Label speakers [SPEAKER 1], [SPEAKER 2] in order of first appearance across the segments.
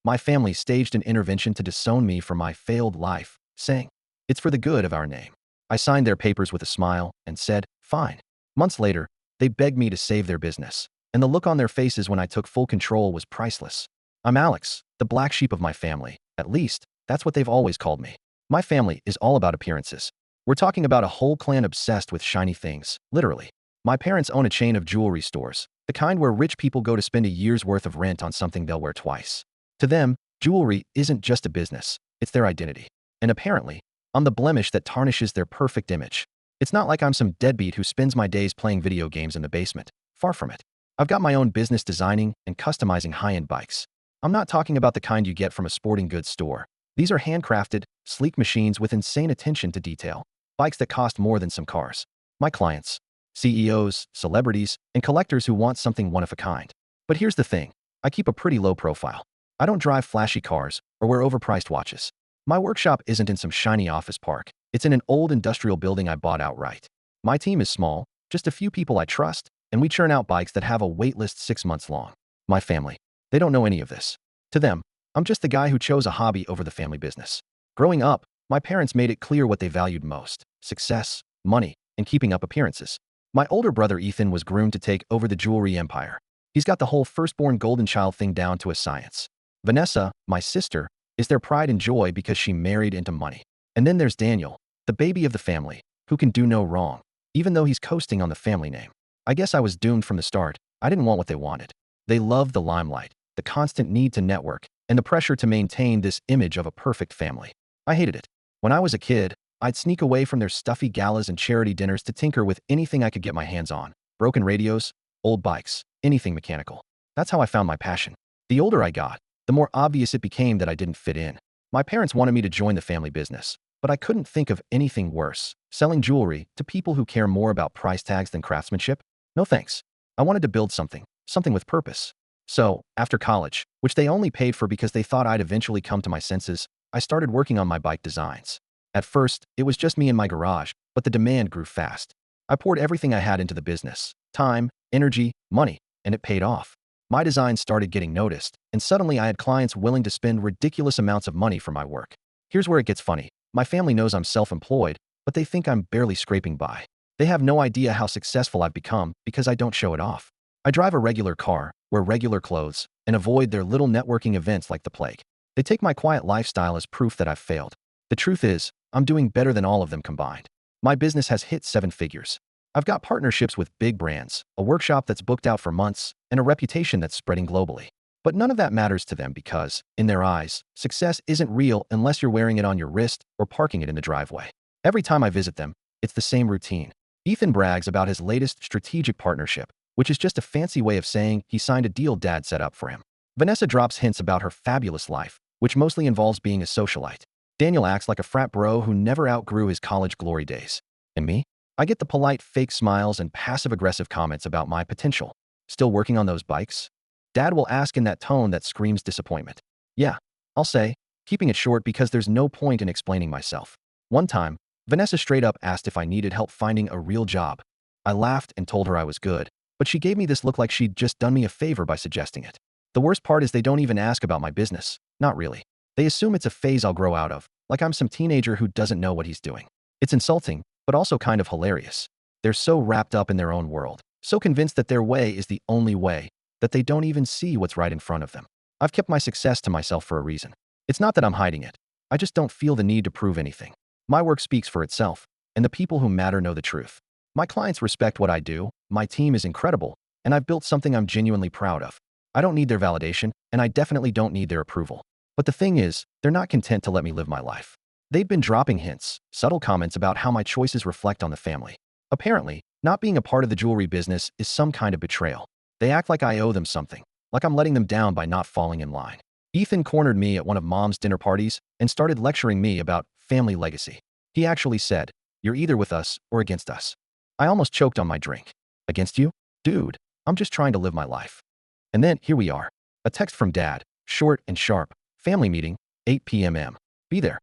[SPEAKER 1] My family staged an intervention to disown me from my failed life, saying, "It's for the good of our name." I signed their papers with a smile and said, "Fine." Months later, they begged me to save their business, and the look on their faces when I took full control was priceless. I'm Alex, the black sheep of my family. At least, that's what they've always called me. My family is all about appearances. We're talking about a whole clan obsessed with shiny things, literally. My parents own a chain of jewelry stores, the kind where rich people go to spend a year's worth of rent on something they'll wear twice. To them, jewelry isn't just a business, it's their identity. And apparently, I'm the blemish that tarnishes their perfect image. It's not like I'm some deadbeat who spends my days playing video games in the basement. Far from it. I've got my own business designing and customizing high-end bikes. I'm not talking about the kind you get from a sporting goods store. These are handcrafted, sleek machines with insane attention to detail. Bikes that cost more than some cars. My clients, CEOs, celebrities, and collectors who want something one of a kind. But here's the thing. I keep a pretty low profile. I don't drive flashy cars or wear overpriced watches. My workshop isn't in some shiny office park. It's in an old industrial building I bought outright. My team is small, just a few people I trust, and we churn out bikes that have a wait list 6 months long. My family. They don't know any of this. To them, I'm just the guy who chose a hobby over the family business. Growing up, my parents made it clear what they valued most: success, money, and keeping up appearances. My older brother Ethan was groomed to take over the jewelry empire. He's got the whole firstborn golden child thing down to a science. Vanessa, my sister, is their pride and joy because she married into money. And then there's Daniel, the baby of the family, who can do no wrong, even though he's coasting on the family name. I guess I was doomed from the start. I didn't want what they wanted. They loved the limelight, the constant need to network, and the pressure to maintain this image of a perfect family. I hated it. When I was a kid, I'd sneak away from their stuffy galas and charity dinners to tinker with anything I could get my hands on. Broken radios, old bikes, anything mechanical. That's how I found my passion. The older I got, the more obvious it became that I didn't fit in. My parents wanted me to join the family business, but I couldn't think of anything worse. Selling jewelry to people who care more about price tags than craftsmanship? No thanks. I wanted to build something with purpose. So, after college, which they only paid for because they thought I'd eventually come to my senses, I started working on my bike designs. At first, it was just me in my garage, but the demand grew fast. I poured everything I had into the business: time, energy, money, and it paid off. My designs started getting noticed, and suddenly I had clients willing to spend ridiculous amounts of money for my work. Here's where it gets funny. My family knows I'm self-employed, but they think I'm barely scraping by. They have no idea how successful I've become because I don't show it off. I drive a regular car, wear regular clothes, and avoid their little networking events like the plague. They take my quiet lifestyle as proof that I've failed. The truth is, I'm doing better than all of them combined. My business has hit 7 figures. I've got partnerships with big brands, a workshop that's booked out for months, and a reputation that's spreading globally. But none of that matters to them because, in their eyes, success isn't real unless you're wearing it on your wrist or parking it in the driveway. Every time I visit them, it's the same routine. Ethan brags about his latest strategic partnership, which is just a fancy way of saying he signed a deal Dad set up for him. Vanessa drops hints about her fabulous life, which mostly involves being a socialite. Daniel acts like a frat bro who never outgrew his college glory days. And me? I get the polite fake smiles and passive-aggressive comments about my potential. Still working on those bikes? Dad will ask in that tone that screams disappointment. Yeah, I'll say, keeping it short because there's no point in explaining myself. One time, Vanessa straight up asked if I needed help finding a real job. I laughed and told her I was good, but she gave me this look like she'd just done me a favor by suggesting it. The worst part is they don't even ask about my business. Not really. They assume it's a phase I'll grow out of, like I'm some teenager who doesn't know what he's doing. It's insulting, but also kind of hilarious. They're so wrapped up in their own world, so convinced that their way is the only way, that they don't even see what's right in front of them. I've kept my success to myself for a reason. It's not that I'm hiding it. I just don't feel the need to prove anything. My work speaks for itself, and the people who matter know the truth. My clients respect what I do, my team is incredible, and I've built something I'm genuinely proud of. I don't need their validation, and I definitely don't need their approval. But the thing is, they're not content to let me live my life. They've been dropping hints, subtle comments about how my choices reflect on the family. Apparently, not being a part of the jewelry business is some kind of betrayal. They act like I owe them something, like I'm letting them down by not falling in line. Ethan cornered me at one of Mom's dinner parties and started lecturing me about family legacy. He actually said, "You're either with us or against us." I almost choked on my drink. Against you? Dude, I'm just trying to live my life. And then, here we are. A text from Dad, short and sharp. Family meeting, 8 p.m. Be there.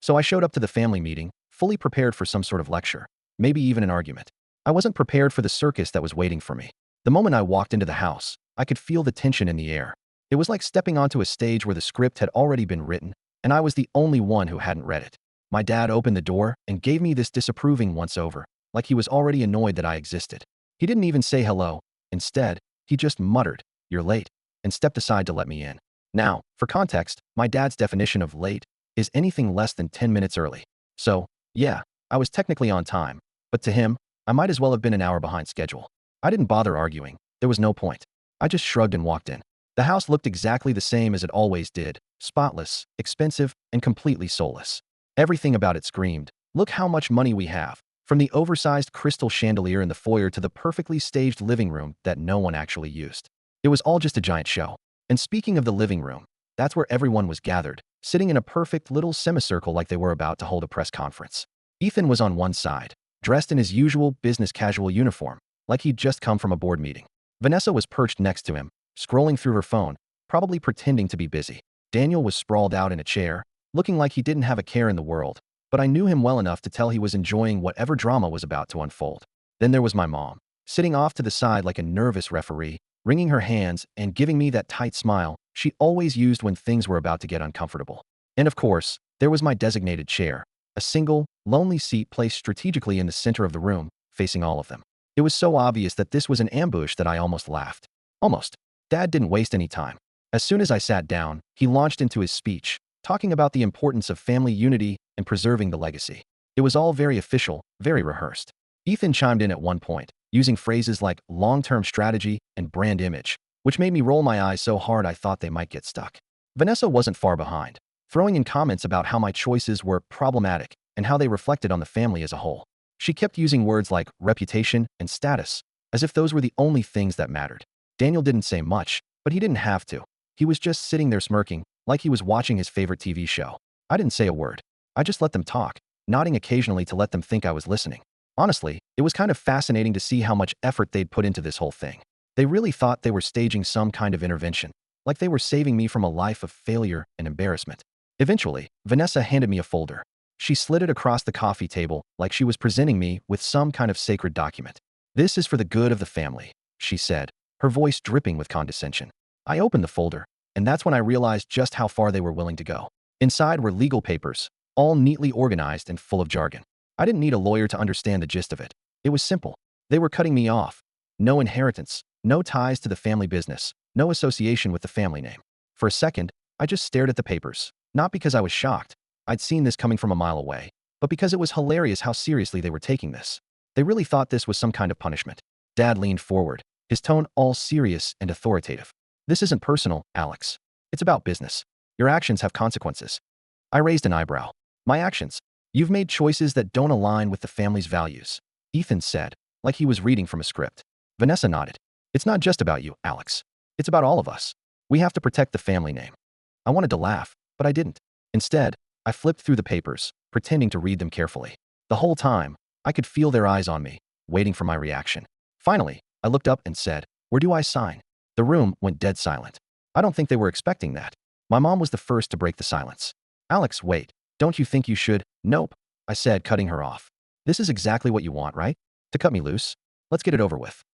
[SPEAKER 1] So I showed up to the family meeting, fully prepared for some sort of lecture, maybe even an argument. I wasn't prepared for the circus that was waiting for me. The moment I walked into the house, I could feel the tension in the air. It was like stepping onto a stage where the script had already been written, and I was the only one who hadn't read it. My dad opened the door and gave me this disapproving once-over, like he was already annoyed that I existed. He didn't even say hello. Instead, he just muttered, "You're late," and stepped aside to let me in. Now, for context, my dad's definition of late is anything less than 10 minutes early. So, yeah, I was technically on time, but to him, I might as well have been an hour behind schedule. I didn't bother arguing. There was no point. I just shrugged and walked in. The house looked exactly the same as it always did, spotless, expensive, and completely soulless. Everything about it screamed, "Look how much money we have." From the oversized crystal chandelier in the foyer to the perfectly staged living room that no one actually used. It was all just a giant show. And speaking of the living room, that's where everyone was gathered, sitting in a perfect little semicircle like they were about to hold a press conference. Ethan was on one side, dressed in his usual business casual uniform, like he'd just come from a board meeting. Vanessa was perched next to him, scrolling through her phone, probably pretending to be busy. Daniel was sprawled out in a chair, looking like he didn't have a care in the world, but I knew him well enough to tell he was enjoying whatever drama was about to unfold. Then there was my mom, sitting off to the side like a nervous referee, wringing her hands and giving me that tight smile she always used when things were about to get uncomfortable. And of course, there was my designated chair, a single, lonely seat placed strategically in the center of the room, facing all of them. It was so obvious that this was an ambush that I almost laughed. Almost. Dad didn't waste any time. As soon as I sat down, he launched into his speech, talking about the importance of family unity and preserving the legacy. It was all very official, very rehearsed. Ethan chimed in at one point, using phrases like long-term strategy and brand image, which made me roll my eyes so hard I thought they might get stuck. Vanessa wasn't far behind, throwing in comments about how my choices were problematic and how they reflected on the family as a whole. She kept using words like reputation and status, as if those were the only things that mattered. Daniel didn't say much, but he didn't have to. He was just sitting there smirking, like he was watching his favorite TV show. I didn't say a word. I just let them talk, nodding occasionally to let them think I was listening. Honestly, it was kind of fascinating to see how much effort they'd put into this whole thing. They really thought they were staging some kind of intervention, like they were saving me from a life of failure and embarrassment. Eventually, Vanessa handed me a folder. She slid it across the coffee table like she was presenting me with some kind of sacred document. "This is for the good of the family," she said, her voice dripping with condescension. I opened the folder, and that's when I realized just how far they were willing to go. Inside were legal papers, all neatly organized and full of jargon. I didn't need a lawyer to understand the gist of it. It was simple. They were cutting me off. No inheritance, no ties to the family business, no association with the family name. For a second, I just stared at the papers, not because I was shocked. I'd seen this coming from a mile away, but because it was hilarious how seriously they were taking this. They really thought this was some kind of punishment. Dad leaned forward, his tone all serious and authoritative. "This isn't personal, Alex. It's about business. Your actions have consequences." I raised an eyebrow. "My actions? You've made choices that don't align with the family's values," Ethan said, like he was reading from a script. Vanessa nodded. "It's not just about you, Alex. It's about all of us. We have to protect the family name." I wanted to laugh, but I didn't. Instead, I flipped through the papers, pretending to read them carefully. The whole time, I could feel their eyes on me, waiting for my reaction. Finally, I looked up and said, "Where do I sign?" The room went dead silent. I don't think they were expecting that. My mom was the first to break the silence. "Alex, wait. Don't you think you should?" "Nope," I said, cutting her off. "This is exactly what you want, right? To cut me loose? Let's get it over with."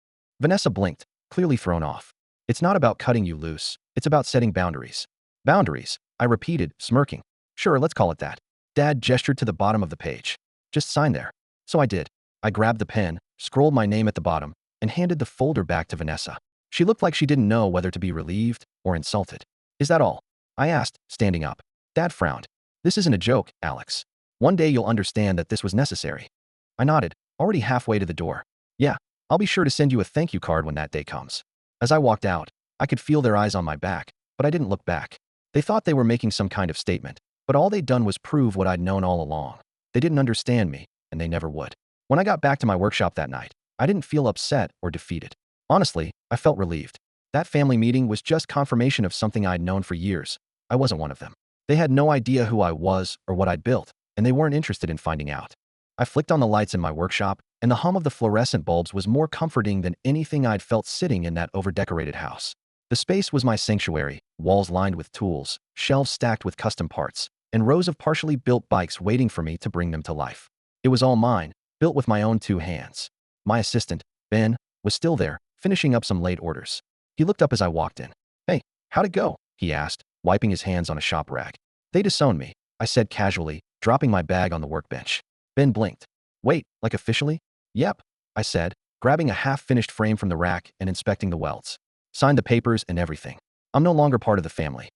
[SPEAKER 1] Vanessa blinked, clearly thrown off. "It's not about cutting you loose. It's about setting boundaries." "Boundaries," I repeated, smirking. "Sure, let's call it that." Dad gestured to the bottom of the page. "Just sign there." So I did. I grabbed the pen, scrolled my name at the bottom, and handed the folder back to Vanessa. She looked like she didn't know whether to be relieved or insulted. "Is that all?" I asked, standing up. Dad frowned. "This isn't a joke, Alex. One day you'll understand that this was necessary." I nodded, already halfway to the door. "Yeah, I'll be sure to send you a thank you card when that day comes." As I walked out, I could feel their eyes on my back, but I didn't look back. They thought they were making some kind of statement, but all they'd done was prove what I'd known all along. They didn't understand me, and they never would. When I got back to my workshop that night, I didn't feel upset or defeated. Honestly, I felt relieved. That family meeting was just confirmation of something I'd known for years. I wasn't one of them. They had no idea who I was or what I'd built, and they weren't interested in finding out. I flicked on the lights in my workshop, and the hum of the fluorescent bulbs was more comforting than anything I'd felt sitting in that overdecorated house. The space was my sanctuary, walls lined with tools, shelves stacked with custom parts, and rows of partially built bikes waiting for me to bring them to life. It was all mine, built with my own 2 hands. My assistant, Ben, was still there, finishing up some late orders. He looked up as I walked in. "Hey, How'd it go? He asked, wiping his hands on a shop rag. They disowned me, I said casually, dropping my bag on the workbench. Ben blinked. Wait, like officially? Yep, I said, grabbing a half-finished frame from the rack and inspecting the welds. Signed the papers and everything. I'm no longer part of the family.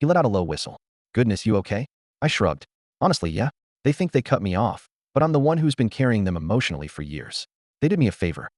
[SPEAKER 1] He let out a low whistle. Goodness, you okay? I shrugged. Honestly, yeah. They think they cut me off, but I'm the one who's been carrying them emotionally for years. They did me a favor.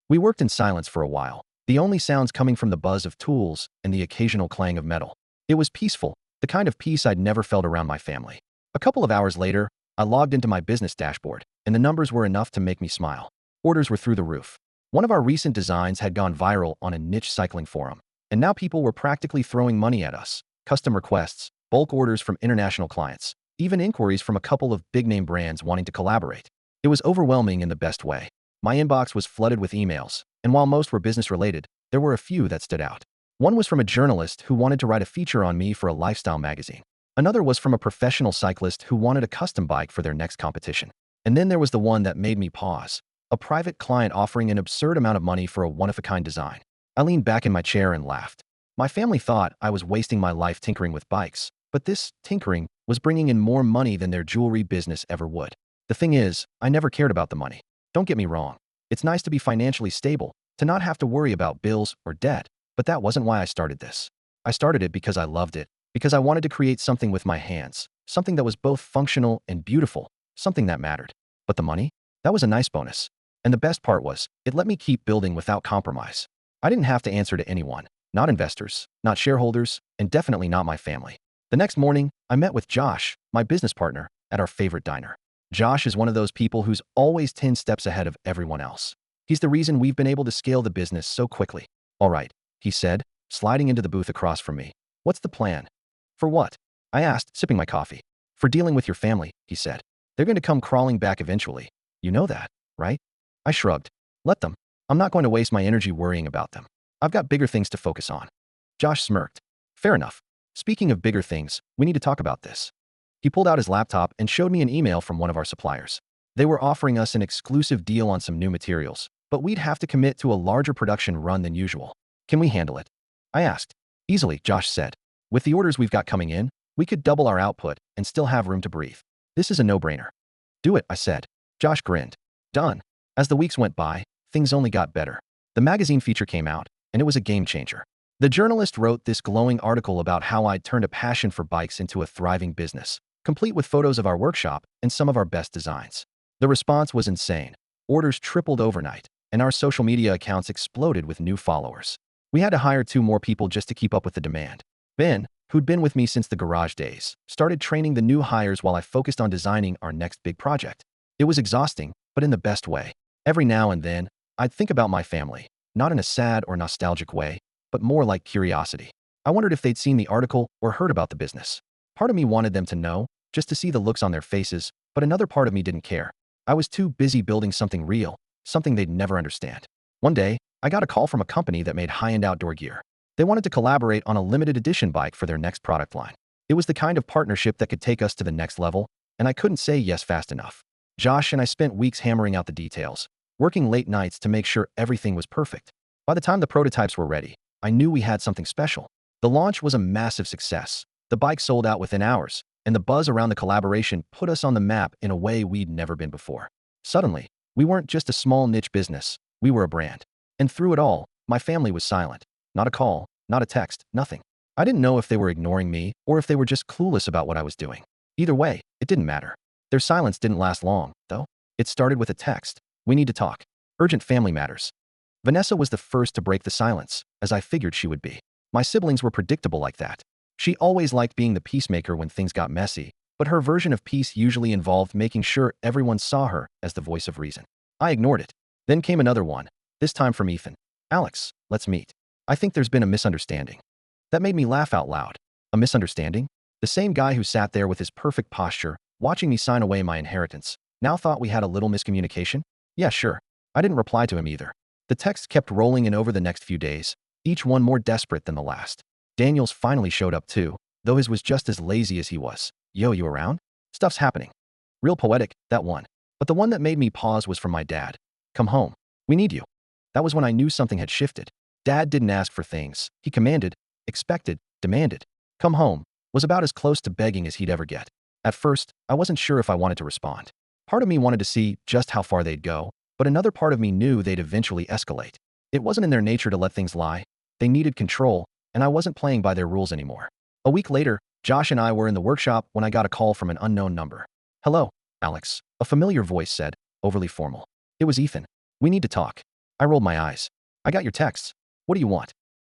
[SPEAKER 1] We worked in silence for a while, the only sounds coming from the buzz of tools and the occasional clang of metal. It was peaceful, the kind of peace I'd never felt around my family. A couple of hours later, I logged into my business dashboard, and the numbers were enough to make me smile. Orders were through the roof. One of our recent designs had gone viral on a niche cycling forum, and now people were practically throwing money at us. Custom requests, bulk orders from international clients, even inquiries from a couple of big-name brands wanting to collaborate. It was overwhelming in the best way. My inbox was flooded with emails, and while most were business-related, there were a few that stood out. One was from a journalist who wanted to write a feature on me for a lifestyle magazine. Another was from a professional cyclist who wanted a custom bike for their next competition. And then there was the one that made me pause. A private client offering an absurd amount of money for a one-of-a-kind design. I leaned back in my chair and laughed. My family thought I was wasting my life tinkering with bikes, but this tinkering was bringing in more money than their jewelry business ever would. The thing is, I never cared about the money. Don't get me wrong. It's nice to be financially stable, to not have to worry about bills or debt, but that wasn't why I started this. I started it because I loved it, because I wanted to create something with my hands, something that was both functional and beautiful, something that mattered. But the money? That was a nice bonus. And the best part was, it let me keep building without compromise. I didn't have to answer to anyone, not investors, not shareholders, and definitely not my family. The next morning, I met with Josh, my business partner, at our favorite diner. Josh is one of those people who's always 10 steps ahead of everyone else. He's the reason we've been able to scale the business so quickly. All right, he said, sliding into the booth across from me. What's the plan? For what? I asked, sipping my coffee. For dealing with your family, he said. They're going to come crawling back eventually. You know that, right? I shrugged. Let them. I'm not going to waste my energy worrying about them. I've got bigger things to focus on. Josh smirked. Fair enough. Speaking of bigger things, we need to talk about this. He pulled out his laptop and showed me an email from one of our suppliers. They were offering us an exclusive deal on some new materials, but we'd have to commit to a larger production run than usual. Can we handle it? I asked. Easily, Josh said. With the orders we've got coming in, we could double our output and still have room to breathe. This is a no-brainer. Do it, I said. Josh grinned. Done. As the weeks went by, things only got better. The magazine feature came out, and it was a game changer. The journalist wrote this glowing article about how I'd turned a passion for bikes into a thriving business, complete with photos of our workshop and some of our best designs. The response was insane. Orders tripled overnight, and our social media accounts exploded with new followers. We had to hire 2 more people just to keep up with the demand. Ben, who'd been with me since the garage days, started training the new hires while I focused on designing our next big project. It was exhausting, but in the best way. Every now and then, I'd think about my family, not in a sad or nostalgic way, but more like curiosity. I wondered if they'd seen the article or heard about the business. Part of me wanted them to know, just to see the looks on their faces, but another part of me didn't care. I was too busy building something real, something they'd never understand. One day, I got a call from a company that made high-end outdoor gear. They wanted to collaborate on a limited edition bike for their next product line. It was the kind of partnership that could take us to the next level, and I couldn't say yes fast enough. Josh and I spent weeks hammering out the details, working late nights to make sure everything was perfect. By the time the prototypes were ready, I knew we had something special. The launch was a massive success. The bike sold out within hours, and the buzz around the collaboration put us on the map in a way we'd never been before. Suddenly, we weren't just a small niche business, we were a brand. And through it all, my family was silent. Not a call, not a text, nothing. I didn't know if they were ignoring me or if they were just clueless about what I was doing. Either way, it didn't matter. Their silence didn't last long, though. It started with a text. We need to talk. Urgent family matters. Vanessa was the first to break the silence, as I figured she would be. My siblings were predictable like that. She always liked being the peacemaker when things got messy, but her version of peace usually involved making sure everyone saw her as the voice of reason. I ignored it. Then came another one, this time from Ethan. Alex, let's meet. I think there's been a misunderstanding. That made me laugh out loud. A misunderstanding? The same guy who sat there with his perfect posture, watching me sign away my inheritance, now thought we had a little miscommunication? Yeah, sure. I didn't reply to him either. The texts kept rolling in over the next few days, each one more desperate than the last. Daniel's finally showed up too, though his was just as lazy as he was. Yo, you around? Stuff's happening. Real poetic, that one. But the one that made me pause was from my dad. Come home. We need you. That was when I knew something had shifted. Dad didn't ask for things. He commanded, expected, demanded. Come home, was about as close to begging as he'd ever get. At first, I wasn't sure if I wanted to respond. Part of me wanted to see just how far they'd go, but another part of me knew they'd eventually escalate. It wasn't in their nature to let things lie. They needed control, and I wasn't playing by their rules anymore. A week later, Josh and I were in the workshop when I got a call from an unknown number. Hello, Alex, a familiar voice said, overly formal. It was Ethan. We need to talk. I rolled my eyes. I got your texts. What do you want?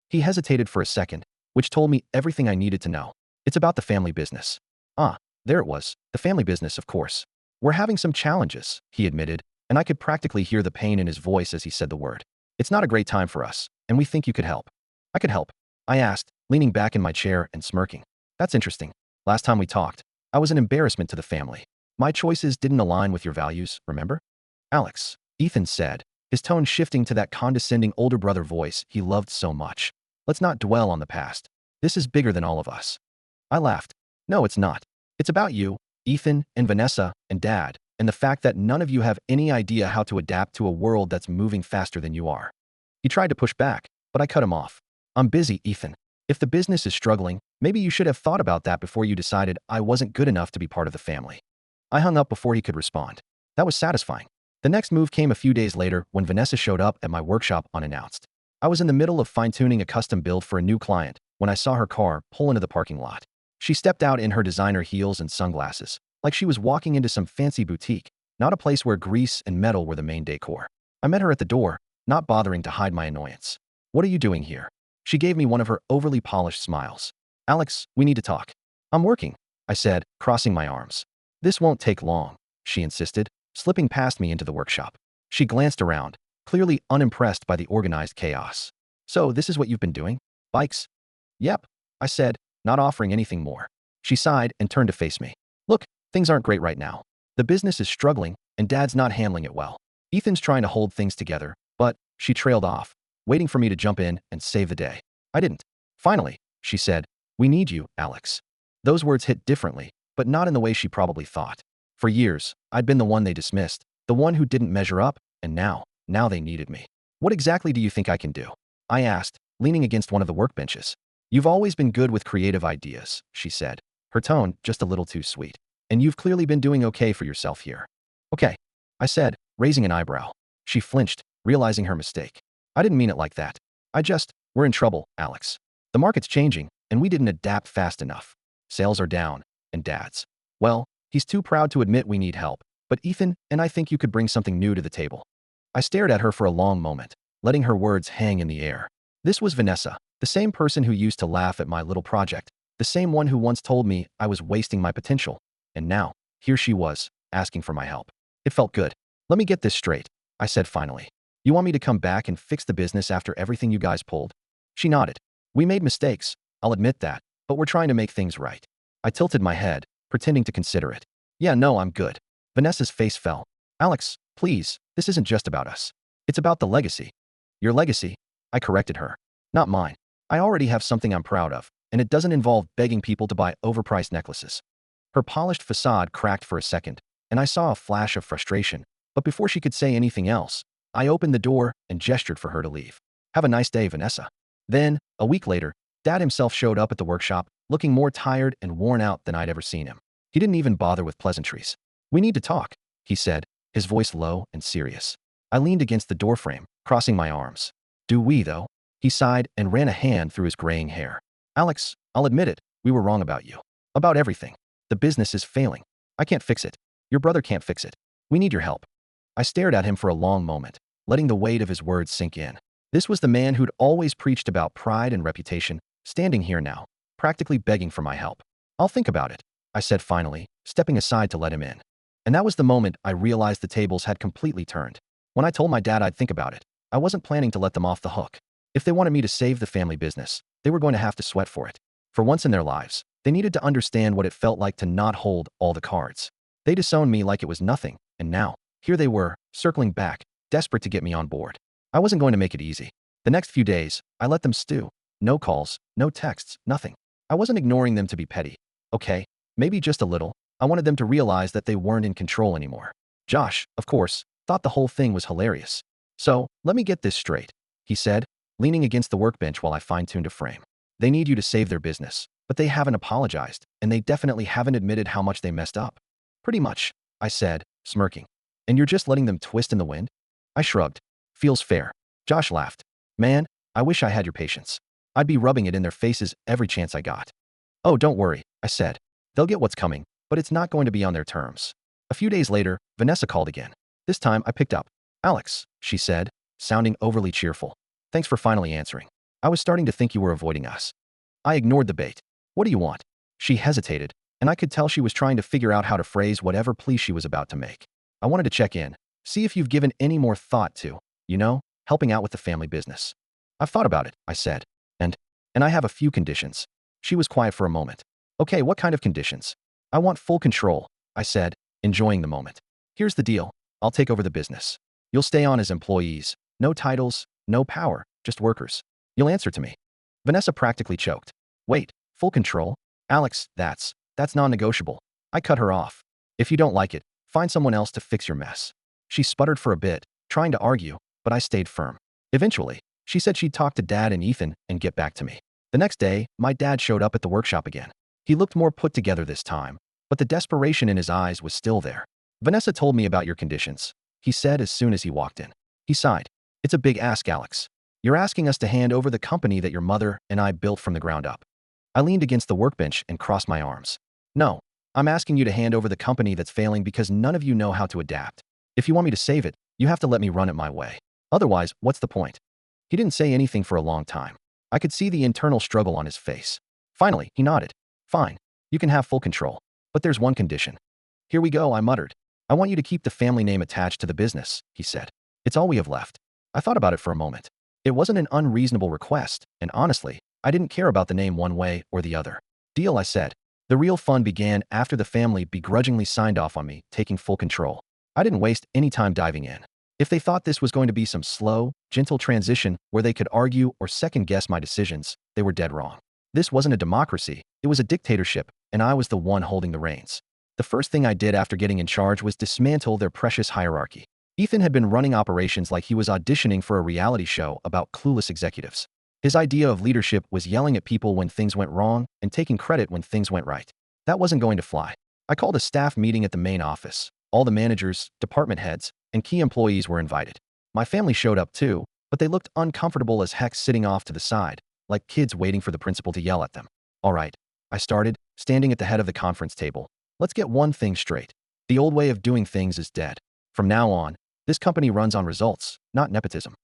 [SPEAKER 1] He hesitated for a second, which told me everything I needed to know. It's about the family business. Ah, there it was, the family business, of course. We're having some challenges, he admitted, and I could practically hear the pain in his voice as he said the word. It's not a great time for us, and we think you could help. I could help, I asked, leaning back in my chair and smirking. That's interesting. Last time we talked, I was an embarrassment to the family. My choices didn't align with your values, remember? Alex, Ethan said, his tone shifting to that condescending older brother voice he loved so much. Let's not dwell on the past. This is bigger than all of us. I laughed. No, it's not. It's about you, Ethan, and Vanessa, and Dad, and the fact that none of you have any idea how to adapt to a world that's moving faster than you are. He tried to push back, but I cut him off. I'm busy, Ethan. If the business is struggling, maybe you should have thought about that before you decided I wasn't good enough to be part of the family. I hung up before he could respond. That was satisfying. The next move came a few days later when Vanessa showed up at my workshop unannounced. I was in the middle of fine-tuning a custom build for a new client when I saw her car pull into the parking lot. She stepped out in her designer heels and sunglasses, like she was walking into some fancy boutique, not a place where grease and metal were the main decor. I met her at the door, not bothering to hide my annoyance. What are you doing here? She gave me one of her overly polished smiles. Alex, we need to talk. I'm working, I said, crossing my arms. This won't take long, she insisted, slipping past me into the workshop. She glanced around, clearly unimpressed by the organized chaos. So this is what you've been doing? Bikes? Yep, I said, not offering anything more. She sighed and turned to face me. Look, things aren't great right now. The business is struggling, and Dad's not handling it well. Ethan's trying to hold things together, but she trailed off, waiting for me to jump in and save the day. I didn't. Finally, she said, we need you, Alex. Those words hit differently, but not in the way she probably thought. For years, I'd been the one they dismissed, the one who didn't measure up, and now they needed me. What exactly do you think I can do? I asked, leaning against one of the workbenches. You've always been good with creative ideas, she said, her tone just a little too sweet. And you've clearly been doing okay for yourself here. Okay, I said, raising an eyebrow. She flinched, realizing her mistake. I didn't mean it like that. We're in trouble, Alex. The market's changing, and we didn't adapt fast enough. Sales are down, and Dad's, well, he's too proud to admit we need help, but Ethan and I think you could bring something new to the table. I stared at her for a long moment, letting her words hang in the air. This was Vanessa, the same person who used to laugh at my little project, the same one who once told me I was wasting my potential. And now, here she was, asking for my help. It felt good. Let me get this straight, I said finally. You want me to come back and fix the business after everything you guys pulled? She nodded. We made mistakes, I'll admit that, but we're trying to make things right. I tilted my head, pretending to consider it. Yeah, no, I'm good. Vanessa's face fell. Alex, please, this isn't just about us. It's about the legacy. Your legacy? I corrected her. Not mine. I already have something I'm proud of, and it doesn't involve begging people to buy overpriced necklaces. Her polished facade cracked for a second, and I saw a flash of frustration, but before she could say anything else, I opened the door and gestured for her to leave. Have a nice day, Vanessa. Then, a week later, Dad himself showed up at the workshop, looking more tired and worn out than I'd ever seen him. He didn't even bother with pleasantries. We need to talk, he said, his voice low and serious. I leaned against the doorframe, crossing my arms. Do we, though? He sighed and ran a hand through his graying hair. Alex, I'll admit it, we were wrong about you. About everything. The business is failing. I can't fix it. Your brother can't fix it. We need your help. I stared at him for a long moment, letting the weight of his words sink in. This was the man who'd always preached about pride and reputation, standing here now, practically begging for my help. I'll think about it, I said finally, stepping aside to let him in. And that was the moment I realized the tables had completely turned. When I told my dad I'd think about it, I wasn't planning to let them off the hook. If they wanted me to save the family business, they were going to have to sweat for it. For once in their lives, they needed to understand what it felt like to not hold all the cards. They disowned me like it was nothing, and now, here they were, circling back, desperate to get me on board. I wasn't going to make it easy. The next few days, I let them stew. No calls, no texts, nothing. I wasn't ignoring them to be petty. Okay, maybe just a little. I wanted them to realize that they weren't in control anymore. Josh, of course, thought the whole thing was hilarious. So, let me get this straight, he said, leaning against the workbench while I fine-tuned a frame. They need you to save their business, but they haven't apologized, and they definitely haven't admitted how much they messed up. Pretty much, I said, smirking. And you're just letting them twist in the wind? I shrugged. Feels fair. Josh laughed. Man, I wish I had your patience. I'd be rubbing it in their faces every chance I got. Oh, don't worry, I said. They'll get what's coming, but it's not going to be on their terms. A few days later, Vanessa called again. This time I picked up. Alex, she said, sounding overly cheerful. Thanks for finally answering. I was starting to think you were avoiding us. I ignored the bait. What do you want? She hesitated, and I could tell she was trying to figure out how to phrase whatever plea she was about to make. I wanted to check in, see if you've given any more thought to, helping out with the family business. I've thought about it, I said. And I have a few conditions. She was quiet for a moment. Okay, what kind of conditions? I want full control, I said, enjoying the moment. Here's the deal. I'll take over the business. You'll stay on as employees. No titles, no power, just workers. You'll answer to me. Vanessa practically choked. Wait, full control? Alex, that's non-negotiable. I cut her off. If you don't like it, find someone else to fix your mess. She sputtered for a bit, trying to argue, but I stayed firm. Eventually, she said she'd talk to Dad and Ethan and get back to me. The next day, my dad showed up at the workshop again. He looked more put together this time, but the desperation in his eyes was still there. Vanessa told me about your conditions, he said as soon as he walked in. He sighed. It's a big ask, Alex. You're asking us to hand over the company that your mother and I built from the ground up. I leaned against the workbench and crossed my arms. No, I'm asking you to hand over the company that's failing because none of you know how to adapt. If you want me to save it, you have to let me run it my way. Otherwise, what's the point? He didn't say anything for a long time. I could see the internal struggle on his face. Finally, he nodded. Fine, you can have full control. But there's one condition. Here we go, I muttered. I want you to keep the family name attached to the business, he said. It's all we have left. I thought about it for a moment. It wasn't an unreasonable request, and honestly, I didn't care about the name one way or the other. Deal, I said. The real fun began after the family begrudgingly signed off on me taking full control. I didn't waste any time diving in. If they thought this was going to be some slow, gentle transition where they could argue or second-guess my decisions, they were dead wrong. This wasn't a democracy, it was a dictatorship, and I was the one holding the reins. The first thing I did after getting in charge was dismantle their precious hierarchy. Ethan had been running operations like he was auditioning for a reality show about clueless executives. His idea of leadership was yelling at people when things went wrong and taking credit when things went right. That wasn't going to fly. I called a staff meeting at the main office. All the managers, department heads, and key employees were invited. My family showed up too, but they looked uncomfortable as heck sitting off to the side, like kids waiting for the principal to yell at them. All right, I started, standing at the head of the conference table. Let's get one thing straight. The old way of doing things is dead. From now on, this company runs on results, not nepotism.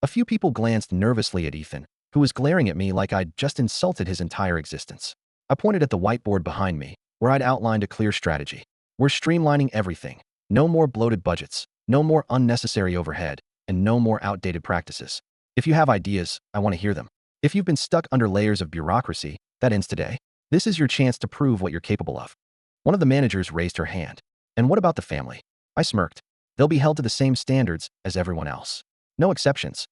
[SPEAKER 1] A few people glanced nervously at Ethan, who was glaring at me like I'd just insulted his entire existence. I pointed at the whiteboard behind me, where I'd outlined a clear strategy. We're streamlining everything. No more bloated budgets, no more unnecessary overhead, and no more outdated practices. If you have ideas, I want to hear them. If you've been stuck under layers of bureaucracy, that ends today. This is your chance to prove what you're capable of. One of the managers raised her hand. And what about the family? I smirked. They'll be held to the same standards as everyone else. No exceptions.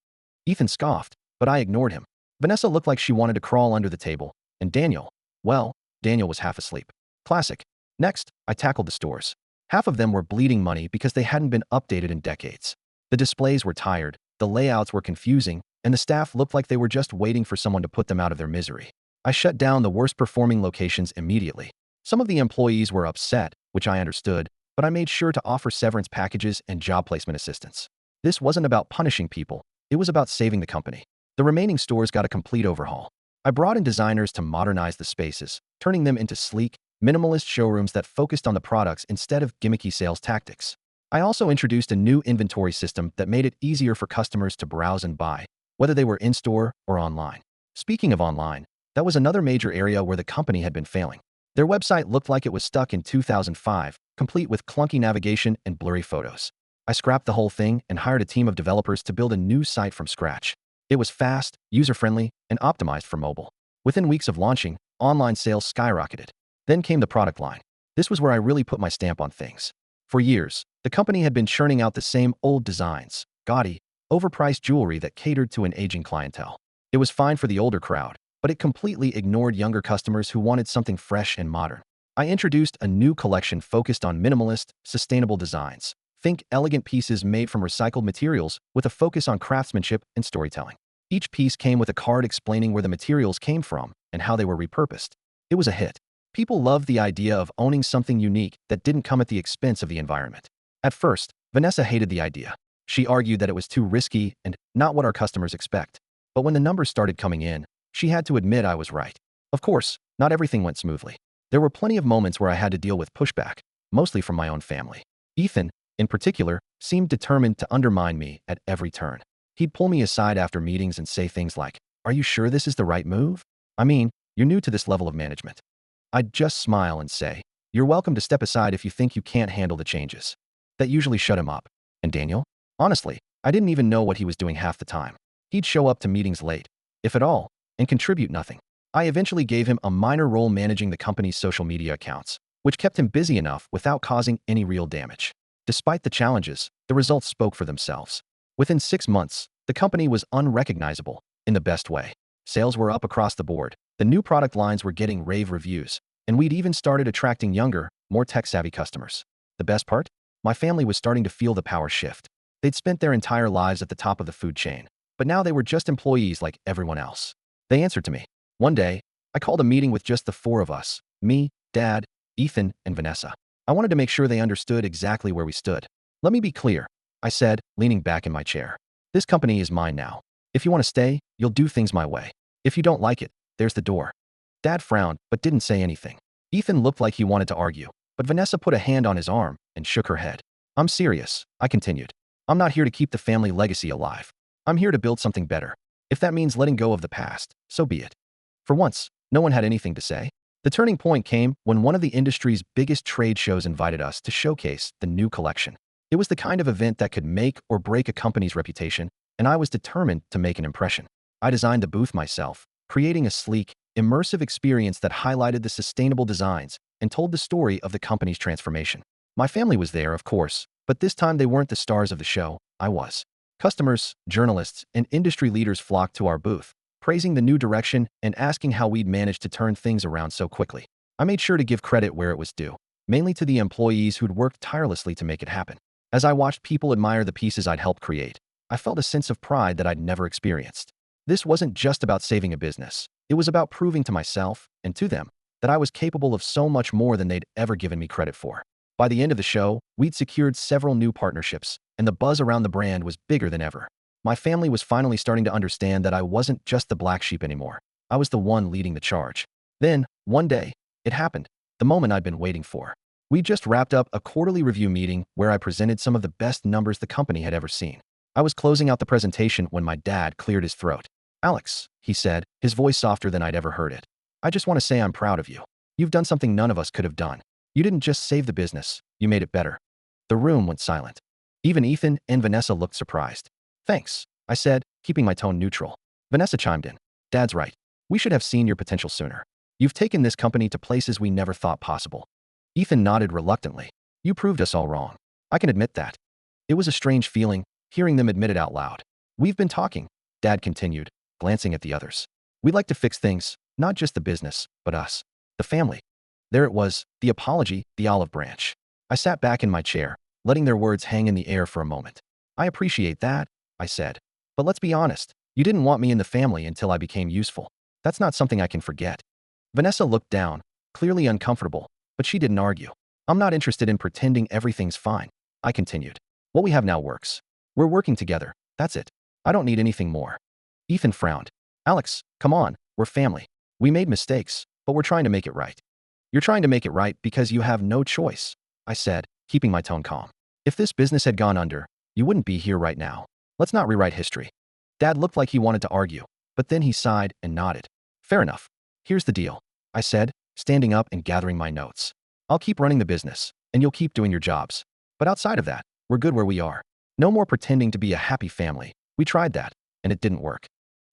[SPEAKER 1] Ethan scoffed, but I ignored him. Vanessa looked like she wanted to crawl under the table, and Daniel was half asleep. Classic. Next, I tackled the stores. Half of them were bleeding money because they hadn't been updated in decades. The displays were tired, the layouts were confusing, and the staff looked like they were just waiting for someone to put them out of their misery. I shut down the worst-performing locations immediately. Some of the employees were upset, which I understood, but I made sure to offer severance packages and job placement assistance. This wasn't about punishing people, it was about saving the company. The remaining stores got a complete overhaul. I brought in designers to modernize the spaces, turning them into sleek, minimalist showrooms that focused on the products instead of gimmicky sales tactics. I also introduced a new inventory system that made it easier for customers to browse and buy, whether they were in-store or online. Speaking of online, that was another major area where the company had been failing. Their website looked like it was stuck in 2005, complete with clunky navigation and blurry photos. I scrapped the whole thing and hired a team of developers to build a new site from scratch. It was fast, user-friendly, and optimized for mobile. Within weeks of launching, online sales skyrocketed. Then came the product line. This was where I really put my stamp on things. For years, the company had been churning out the same old designs, gaudy, overpriced jewelry that catered to an aging clientele. It was fine for the older crowd, but it completely ignored younger customers who wanted something fresh and modern. I introduced a new collection focused on minimalist, sustainable designs. Think elegant pieces made from recycled materials with a focus on craftsmanship and storytelling. Each piece came with a card explaining where the materials came from and how they were repurposed. It was a hit. People loved the idea of owning something unique that didn't come at the expense of the environment. At first, Vanessa hated the idea. She argued that it was too risky and not what our customers expect. But when the numbers started coming in, she had to admit I was right. Of course, not everything went smoothly. There were plenty of moments where I had to deal with pushback, mostly from my own family. Ethan, in particular, seemed determined to undermine me at every turn. He'd pull me aside after meetings and say things like, "Are you sure this is the right move? I mean, you're new to this level of management." I'd just smile and say, "You're welcome to step aside if you think you can't handle the changes." That usually shut him up. And Daniel? Honestly, I didn't even know what he was doing half the time. He'd show up to meetings late, if at all, and contribute nothing. I eventually gave him a minor role managing the company's social media accounts, which kept him busy enough without causing any real damage. Despite the challenges, the results spoke for themselves. Within 6 months, the company was unrecognizable in the best way. Sales were up across the board, the new product lines were getting rave reviews, and we'd even started attracting younger, more tech-savvy customers. The best part? My family was starting to feel the power shift. They'd spent their entire lives at the top of the food chain, but now they were just employees like everyone else. They answered to me. One day, I called a meeting with just the 4 of us, me, Dad, Ethan, and Vanessa. I wanted to make sure they understood exactly where we stood. "Let me be clear," I said, leaning back in my chair. "This company is mine now. If you want to stay, you'll do things my way. If you don't like it, there's the door." Dad frowned, but didn't say anything. Ethan looked like he wanted to argue, but Vanessa put a hand on his arm and shook her head. "I'm serious," I continued. "I'm not here to keep the family legacy alive. I'm here to build something better. If that means letting go of the past, so be it." For once, no one had anything to say. The turning point came when one of the industry's biggest trade shows invited us to showcase the new collection. It was the kind of event that could make or break a company's reputation, and I was determined to make an impression. I designed the booth myself, creating a sleek, immersive experience that highlighted the sustainable designs and told the story of the company's transformation. My family was there, of course, but this time they weren't the stars of the show, I was. Customers, journalists, and industry leaders flocked to our booth, praising the new direction and asking how we'd managed to turn things around so quickly. I made sure to give credit where it was due, mainly to the employees who'd worked tirelessly to make it happen. As I watched people admire the pieces I'd helped create, I felt a sense of pride that I'd never experienced. This wasn't just about saving a business. It was about proving to myself, and to them, that I was capable of so much more than they'd ever given me credit for. By the end of the show, we'd secured several new partnerships, and the buzz around the brand was bigger than ever. My family was finally starting to understand that I wasn't just the black sheep anymore. I was the one leading the charge. Then, one day, it happened, the moment I'd been waiting for. We just wrapped up a quarterly review meeting where I presented some of the best numbers the company had ever seen. I was closing out the presentation when my dad cleared his throat. "Alex," he said, his voice softer than I'd ever heard it. "I just want to say I'm proud of you. You've done something none of us could have done. You didn't just save the business, you made it better." The room went silent. Even Ethan and Vanessa looked surprised. "Thanks," I said, keeping my tone neutral. Vanessa chimed in. "Dad's right. We should have seen your potential sooner. You've taken this company to places we never thought possible." Ethan nodded reluctantly. "You proved us all wrong. I can admit that." It was a strange feeling, hearing them admit it out loud. "We've been talking," Dad continued, glancing at the others. "We'd like to fix things, not just the business, but us. The family." There it was, the apology, the olive branch. I sat back in my chair, letting their words hang in the air for a moment. "I appreciate that," I said. "But let's be honest, you didn't want me in the family until I became useful. That's not something I can forget." Vanessa looked down, clearly uncomfortable, but she didn't argue. "I'm not interested in pretending everything's fine," I continued. "What we have now works. We're working together, that's it. I don't need anything more." Ethan frowned. "Alex, come on, we're family. We made mistakes, but we're trying to make it right." "You're trying to make it right because you have no choice," I said, keeping my tone calm. "If this business had gone under, you wouldn't be here right now. Let's not rewrite history." Dad looked like he wanted to argue, but then he sighed and nodded. "Fair enough. Here's the deal," I said, standing up and gathering my notes. "I'll keep running the business, and you'll keep doing your jobs. But outside of that, we're good where we are. No more pretending to be a happy family. We tried that, and it didn't work."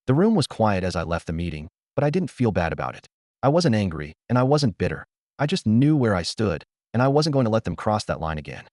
[SPEAKER 1] The room was quiet as I left the meeting, but I didn't feel bad about it. I wasn't angry, and I wasn't bitter. I just knew where I stood, and I wasn't going to let them cross that line again.